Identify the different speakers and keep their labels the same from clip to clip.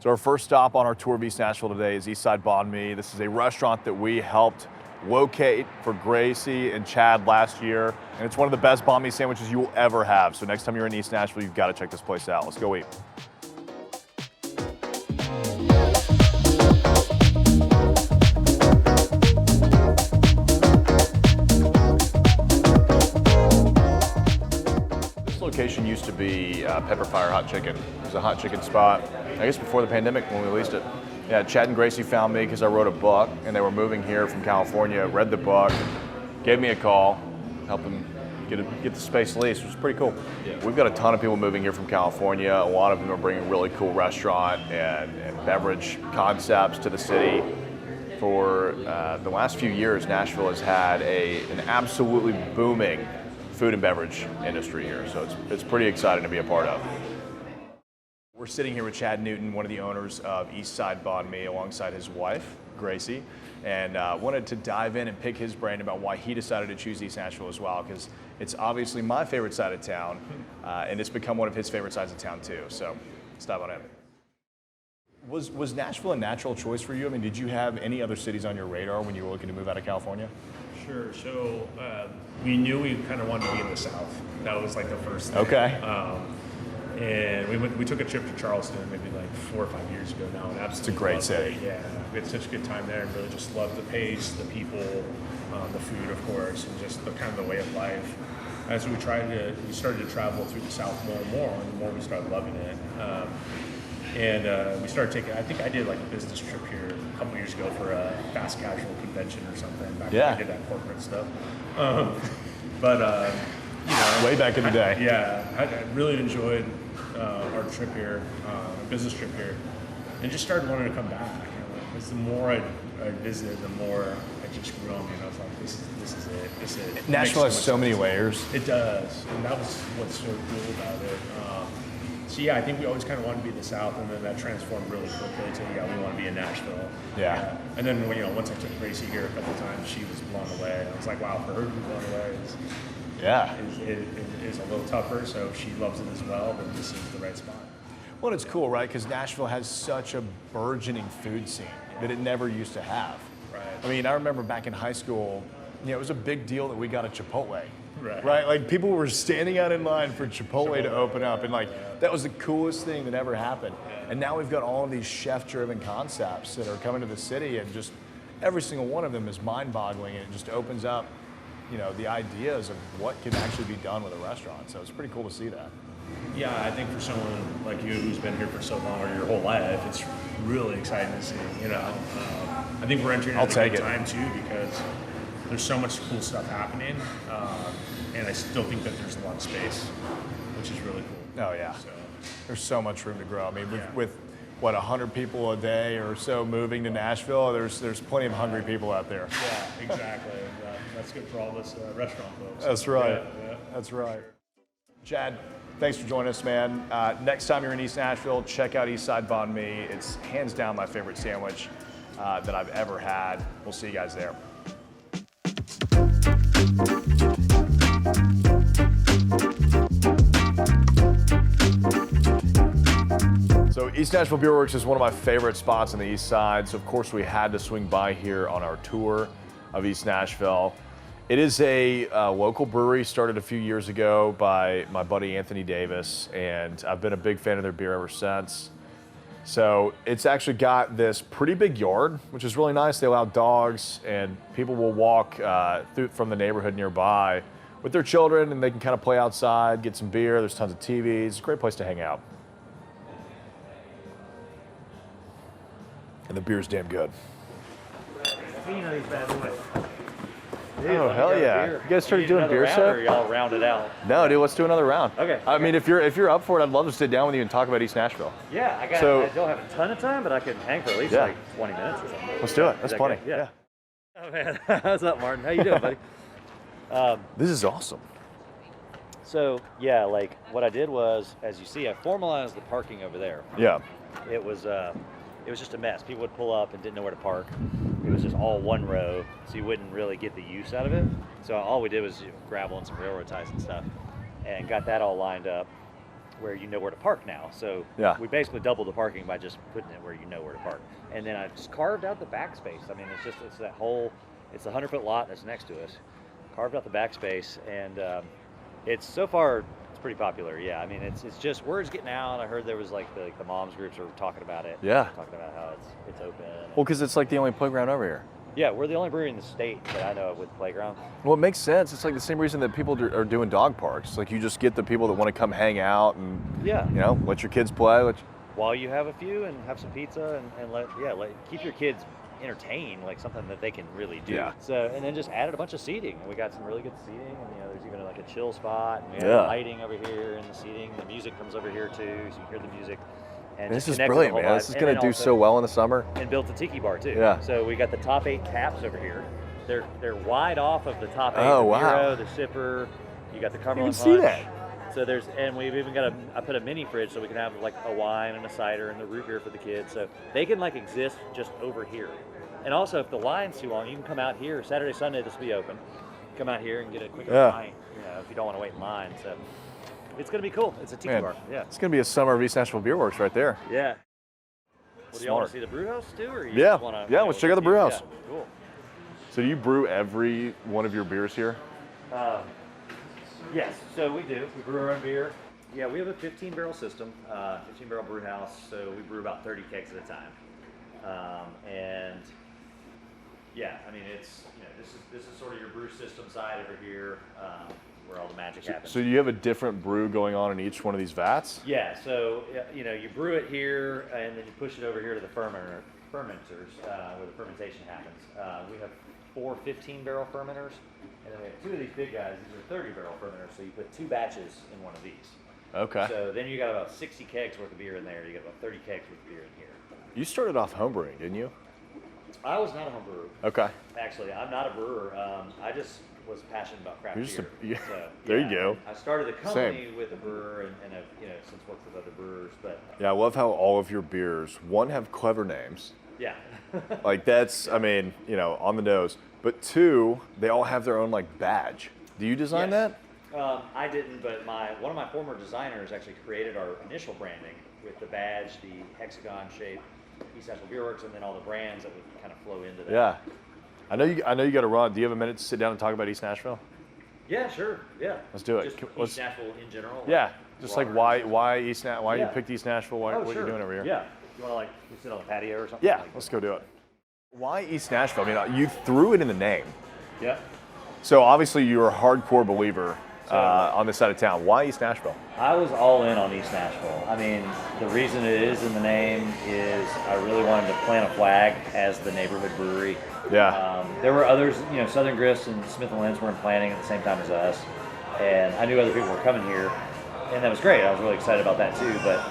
Speaker 1: So our first stop on our tour of East Nashville today is Eastside Banh. This is a restaurant that we helped locate for Gracie and Chad last year, and it's one of the best banh sandwiches you will ever have. So next time you're in East Nashville, you've got to check this place out. Let's go eat. This location used to be Pepper Fire Hot Chicken. It was a hot chicken spot, I guess before the pandemic when we leased it. Yeah, Chad and Gracie found me because I wrote a book, and they were moving here from California, read the book, gave me a call, helped them get the space leased, which is pretty cool. Yeah. We've got a ton of people moving here from California. A lot of them are bringing really cool restaurant and beverage concepts to the city. For the last few years, Nashville has had an absolutely booming food and beverage industry here, so it's pretty exciting to be a part of. We're sitting here with Chad Newton, one of the owners of Eastside Banh, alongside his wife, Gracie, and wanted to dive in and pick his brain about why he decided to choose East Nashville as well, because it's obviously my favorite side of town, and it's become one of his favorite sides of town too, so let's dive on in. Was Nashville a natural choice for you? I mean, did you have any other cities on your radar when you were looking to move out of California?
Speaker 2: Sure, so we knew we kind of wanted to be in the South. That was like the first thing.
Speaker 1: Okay.
Speaker 2: And we took a trip to Charleston maybe like 4 or 5 years ago now, and absolutely
Speaker 1: it's a great city.
Speaker 2: Yeah, we had such a good time there, and really just loved the pace, the people, the food, of course, and just the kind of the way of life. As we started to travel through the South more and more, and the more we started loving it. We started taking, I think I did like a business trip here a couple years ago for a fast casual convention or something. Back when I did that corporate stuff. You know,
Speaker 1: way back in the day.
Speaker 2: Yeah, I really enjoyed our trip here, business trip here, and just started wanting to come back. Because the more I visited, the more I just grew on me, and I was like, this is it.
Speaker 1: Nashville has so many layers.
Speaker 2: It does, and that was what's so cool about it. So yeah, I think we always kind of wanted to be in the South, and then that transformed really quickly to we want to be in Nashville.
Speaker 1: Yeah.
Speaker 2: And then once I took Gracie here a couple of times, she was blown away. And I was like, wow, for her to be blown away is a little tougher. So if she loves it as well, then this is the right spot.
Speaker 1: Well, it's cool, right? Because Nashville has such a burgeoning food scene that it never used to have.
Speaker 2: Right.
Speaker 1: I mean, I remember back in high school, it was a big deal that we got a Chipotle.
Speaker 2: Right.
Speaker 1: Like people were standing out in line for Chipotle to open up, and that was the coolest thing that ever happened. Yeah. And now we've got all of these chef-driven concepts that are coming to the city, and just every single one of them is mind-boggling, and it just opens up, the ideas of what can actually be done with a restaurant. So it's pretty cool to see that.
Speaker 2: Yeah, I think for someone like you who's been here for so long, or your whole life, it's really exciting to see. I think we're entering into a good time too, because there's so much cool stuff happening, and I still think that there's a lot of space, which is really cool.
Speaker 1: Oh yeah, so there's so much room to grow. I mean, with what, 100 people a day or so moving to Nashville, there's plenty of hungry people out there.
Speaker 2: Yeah, exactly. That's good for all of us restaurant folks.
Speaker 1: That's right.
Speaker 2: Yeah.
Speaker 1: That's right. Chad, thanks for joining us, man. Next time you're in East Nashville, check out Eastside Banh. It's hands down my favorite sandwich that I've ever had. We'll see you guys there. So East Nashville Beardworks is one of my favorite spots on the east side, so of course we had to swing by here on our tour of East Nashville. It is a local brewery started a few years ago by my buddy Anthony Davis, and I've been a big fan of their beer ever since. So it's actually got this pretty big yard, which is really nice. They allow dogs, and people will walk from the neighborhood nearby with their children, and they can kind of play outside, get some beer. There's tons of TVs. It's a great place to hang out. And the beer's damn good. Oh, hell yeah. You guys started doing beer stuff?
Speaker 3: Or y'all rounded out?
Speaker 1: No, dude, let's do another round.
Speaker 3: Okay.
Speaker 1: I mean, if you're up for it, I'd love to sit down with you and talk about East Nashville.
Speaker 3: Yeah, I don't have a ton of time, but I can hang for at least like 20 minutes or something.
Speaker 1: Let's do it. That's plenty.
Speaker 3: Yeah. Oh, man. What's up, Martin? How you doing, buddy?
Speaker 1: This is awesome.
Speaker 3: So, yeah, like what I did was, as you see, I formalized the parking over there.
Speaker 1: Yeah.
Speaker 3: It was just a mess. People would pull up and didn't know where to park. It was just all one row, so you wouldn't really get the use out of it. So all we did was gravel and some railroad ties and stuff, and got that all lined up. where you know where to park now. So
Speaker 1: Yeah.
Speaker 3: we basically doubled the parking by just putting it where you know where to park. And then I just carved out the backspace. I mean, it's that whole, it's a 100-foot lot that's next to us. Carved out the backspace, and it's so far it's pretty popular. Yeah, I mean it's just word's getting out. I heard there was like the moms groups are talking about it.
Speaker 1: Yeah.
Speaker 3: Talking about how it's open.
Speaker 1: Well, because it's like the only playground over here.
Speaker 3: Yeah, we're the only brewery in the state that I know of with playground.
Speaker 1: Well, it makes sense. It's like the same reason that people are doing dog parks. Like you just get the people that want to come hang out and let your kids play.
Speaker 3: While you have a few and have some pizza and let keep your kids entertained, like something that they can really do.
Speaker 1: Yeah.
Speaker 3: So and then just added a bunch of seating. We got some really good seating, and there's even like a chill spot, and we have lighting over here in the seating. The music comes over here too, so you hear the music. And
Speaker 1: this is brilliant, man. This is going to do so well in the summer.
Speaker 3: And built a Tiki Bar too.
Speaker 1: Yeah.
Speaker 3: So we got the top 8 taps over here. They're wide off of the top 8.
Speaker 1: Oh,
Speaker 3: the
Speaker 1: wow.
Speaker 3: Nero, the Sipper. You got the Cumberland
Speaker 1: I didn't
Speaker 3: Punch.
Speaker 1: see that.
Speaker 3: So and we've even got I put a mini fridge so we can have like a wine and a cider and the root beer for the kids. So they can like exist just over here. And also if the line's too long, you can come out here Saturday, Sunday. This will be open. Come out here and get a quick pint. If you don't want to wait in line. So it's going to be cool. It's a Tiki Bar. Yeah.
Speaker 1: It's going to be a summer of East Nashville Beardworks right there.
Speaker 3: Yeah. Well, do you want to see the brew house too, or you
Speaker 1: yeah,
Speaker 3: just want to?
Speaker 1: Yeah, let's check out the brew house.
Speaker 3: Yeah, cool.
Speaker 1: So do you brew every one of your beers here?
Speaker 3: Yes, so we do. We brew our own beer. Yeah, we have a 15-barrel system, 15-barrel brew house. So we brew about 30 kegs at a time. And yeah, I mean it's this is sort of your brew system side over here, where all the magic happens.
Speaker 1: So you have a different brew going on in each one of these vats?
Speaker 3: Yeah, so you brew it here and then you push it over here to the fermenters where the fermentation happens. We have 4 15-barrel fermenters, and then we have 2 of these big guys. These are 30-barrel fermenters, so you put 2 batches in one of these.
Speaker 1: Okay.
Speaker 3: So then you got about 60 kegs worth of beer in there. You got about 30 kegs worth of beer in here.
Speaker 1: You started off homebrewing, didn't you?
Speaker 3: I was not a home brewer.
Speaker 1: Okay.
Speaker 3: Actually, I'm not a brewer. I just was passionate about craft beer. So,
Speaker 1: there you go.
Speaker 3: I started the company with a brewer, and I've since worked with other brewers. But
Speaker 1: yeah, I love how all of your beers, one, have clever names.
Speaker 3: Yeah.
Speaker 1: Like that's, I mean, on the nose. But 2, they all have their own like badge. Do you design that?
Speaker 3: I didn't, but one of my former designers actually created our initial branding with the badge, the hexagon shape, East Nashville Beardworks, and then all the brands that would kind of flow into that.
Speaker 1: Yeah. I know you got to run. Do you have a minute to sit down and talk about East Nashville?
Speaker 3: Yeah, sure. Yeah.
Speaker 1: Let's do it.
Speaker 3: Just East Nashville in general.
Speaker 1: Yeah. Just like why East Nashville? Why you picked East Nashville? What
Speaker 3: sure.
Speaker 1: you're doing over here?
Speaker 3: Yeah. You want to sit on the patio or something?
Speaker 1: Yeah. Let's go do it. Why East Nashville? I mean, you threw it in the name.
Speaker 3: Yeah.
Speaker 1: So obviously you're a hardcore believer on this side of town. Why East Nashville?
Speaker 3: I was all in on East Nashville. I mean, the reason it is in the name is I really wanted to plant a flag as the neighborhood brewery.
Speaker 1: Yeah.
Speaker 3: There were others, Southern Grist and Smith & Lens were in planning at the same time as us. And I knew other people were coming here. And that was great. I was really excited about that too. But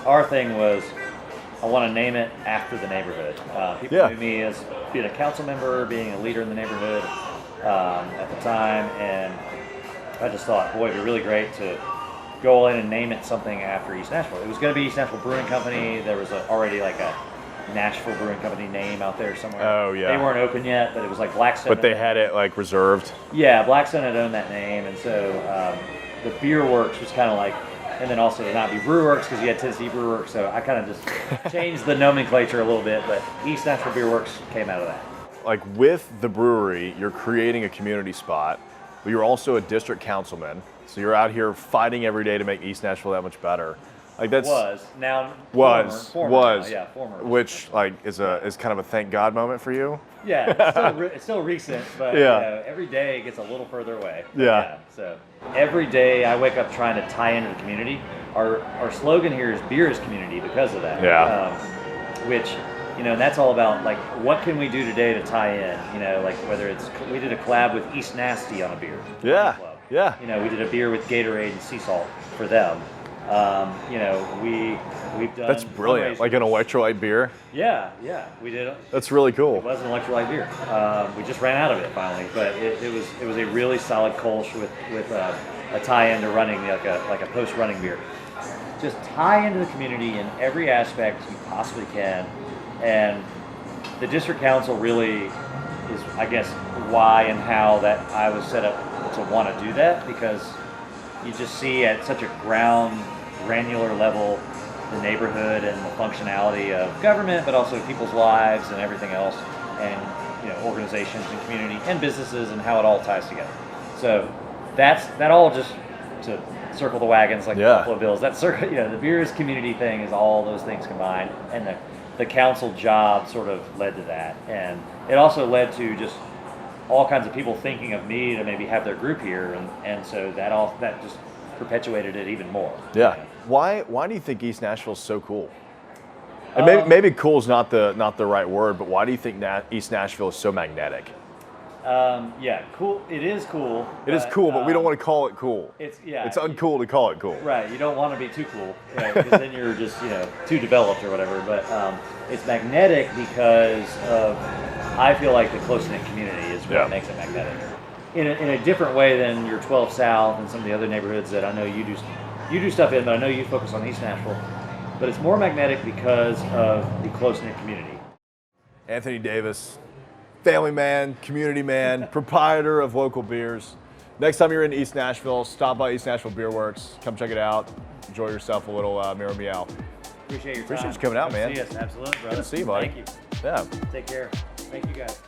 Speaker 3: our thing was, I want to name it after the neighborhood. People knew me as being a council member, being a leader in the neighborhood at the time. And I just thought, boy, it'd be really great to go all in and name it something after East Nashville. It was going to be East Nashville Brewing Company. There was already like a Nashville Brewing Company name out there somewhere.
Speaker 1: Oh, yeah.
Speaker 3: They weren't open yet, but it was like Blackstone.
Speaker 1: But they had it like reserved.
Speaker 3: Yeah, Blackstone had owned that name, and so the Beardworks was kind of like, and then also to not be Brewworks because you had Tennessee Brewworks, so I kind of just changed the nomenclature a little bit, but East Nashville Beardworks came out of that.
Speaker 1: Like with the brewery, you're creating a community spot, but you're also a district councilman, so you're out here fighting every day to make East Nashville that much better. Like that's former, which like is kind of a thank God moment for you.
Speaker 3: Yeah, it's still recent, but every day gets a little further away.
Speaker 1: Yeah.
Speaker 3: So every day I wake up trying to tie into the community. Our slogan here is beer is community because of that.
Speaker 1: Yeah.
Speaker 3: Which and that's all about like what can we do today to tie in. Like whether it's we did a collab with East Nasty on a beer.
Speaker 1: Yeah. Yeah.
Speaker 3: We did a beer with Gatorade and sea salt for them. We've done.
Speaker 1: That's brilliant. Like an electrolyte beer.
Speaker 3: Yeah, we did.
Speaker 1: That's really cool.
Speaker 3: It was an electrolyte beer. We just ran out of it finally, but it was a really solid Kolsch with a tie-in to running like a post-running beer. Just tie into the community in every aspect you possibly can, and the district council really is, I guess, why and how that I was set up to want to do that, because you just see at such a ground granular level, the neighborhood and the functionality of government, but also people's lives and everything else, and organizations and community and businesses and how it all ties together. So that all just to circle the wagons like the Buffalo Bills. That circle, the beers community thing is all those things combined, and the council job sort of led to that, and it also led to just all kinds of people thinking of me to maybe have their group here, and so that just perpetuated it even more.
Speaker 1: Yeah. Why do you think East Nashville is so cool? And maybe cool is not the right word, but why do you think East Nashville is so magnetic?
Speaker 3: Cool. It is cool.
Speaker 1: It is cool, but we don't want to call it cool.
Speaker 3: It's
Speaker 1: uncool to call it cool.
Speaker 3: Right. You don't want to be too cool, because then you're just too developed or whatever. But it's magnetic because of, I feel like, the close-knit community is what makes it magnetic. In a different way than your 12 South and some of the other neighborhoods that I know you do stuff in, but I know you focus on East Nashville. But it's more magnetic because of the close-knit community.
Speaker 1: Anthony Davis, family man, community man, proprietor of local beers. Next time you're in East Nashville, stop by East Nashville Beardworks. Come check it out. Enjoy yourself a little Mirror Meow.
Speaker 3: Appreciate your time.
Speaker 1: Appreciate you coming out, man.
Speaker 3: See us, absolutely, brother.
Speaker 1: Good to see you, buddy.
Speaker 3: Thank you.
Speaker 1: Yeah.
Speaker 3: Take care. Thank you, guys.